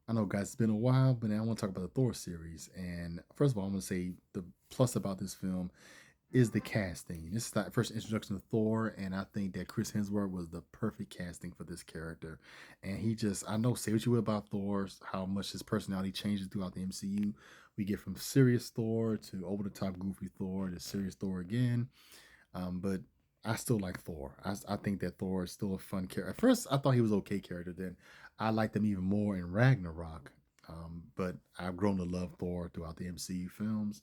I know, guys, it's been a while, but now I want to talk about the Thor series. And first of all, I'm going to say the plus about this film is the casting. This is the first introduction to Thor, and I think that Chris Hemsworth was the perfect casting for this character. And he just, I know, say what you will about Thor, how much his personality changes throughout the MCU. We get from serious Thor to over the top goofy Thor to serious Thor again. But I still like Thor. I think that Thor is still a fun character. At first, I thought he was okay character. Then I liked him even more in Ragnarok. But I've grown to love Thor throughout the MCU films,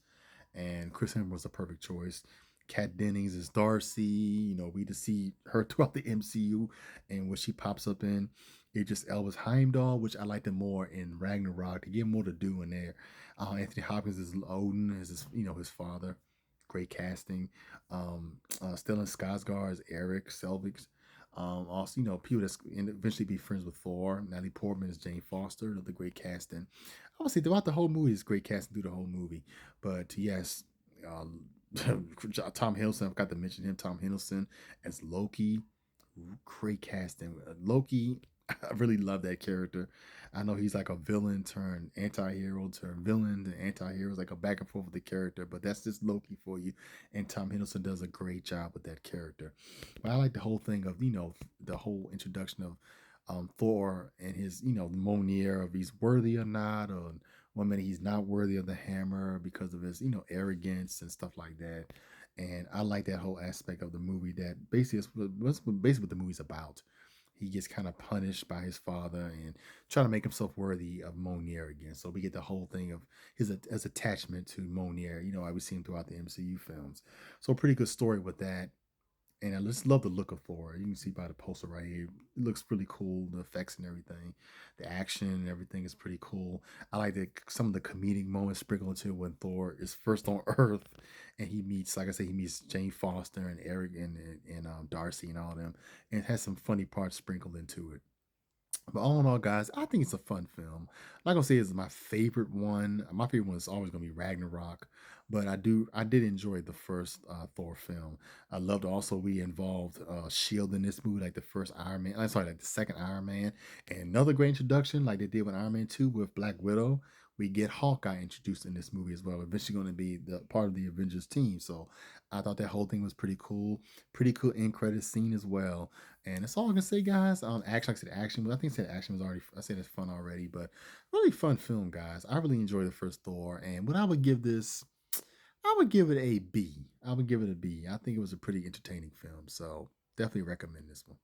and Chris Hemsworth was a perfect choice. Kat Dennings is Darcy. You know, we just see her throughout the MCU, and when she pops up in Idris Elba's Heimdall, which I liked him more in Ragnarok to get more to do in there. Anthony Hopkins is Odin, is his, his father. Great casting. Stellan Skarsgård is Eric Selvig. Also, people that's eventually be friends with Thor. Natalie Portman is Jane Foster. Another great casting. I would say throughout the whole movie is great casting through the whole movie. But yes, Tom Hiddleston. I forgot to mention him. Tom Hiddleston as Loki. Great casting. Loki. I really love that character. I know he's like a villain turned anti-hero turned villain to anti-hero. It's like a back and forth with the character, but that's just Loki for you. And Tom Hiddleston does a great job with that character. But I like the whole thing of, the whole introduction of Thor and his, Mjolnir, if he's worthy or not, or one minute he's not worthy of the hammer because of his, arrogance and stuff like that. And I like that whole aspect of the movie that basically is basically what the movie's about. He gets kind of punished by his father and trying to make himself worthy of Mjolnir again. So we get the whole thing of his attachment to Mjolnir, like we see him throughout the MCU films. So a pretty good story with that. And I just love the look of Thor. You can see by the poster right here. It looks really cool. The effects and everything, the action and everything is pretty cool. I like some of the comedic moments sprinkled into when Thor is first on Earth, and he meets, like I said, he meets Jane Foster and Eric and Darcy and all them, and it has some funny parts sprinkled into it. But all in all, guys, I think it's a fun film. I'm not gonna say it's my favorite one. My favorite one is always gonna be Ragnarok, but I did enjoy the first Thor film. I loved also we involved Shield in this movie, like the first Iron Man. I'm sorry, like the second Iron Man, and another great introduction, like they did with Iron Man 2 with Black Widow. We get Hawkeye introduced in this movie as well. Eventually going to be the part of the Avengers team. So I thought that whole thing was pretty cool. Pretty cool end credit scene as well. And that's all I can say, guys. Action, like I said, action, but I think I said action was already. I said it's fun already, but really fun film, guys. I really enjoyed the first Thor, and what I would give this, I would give it a B. I would give it a B. I think it was a pretty entertaining film, so definitely recommend this one.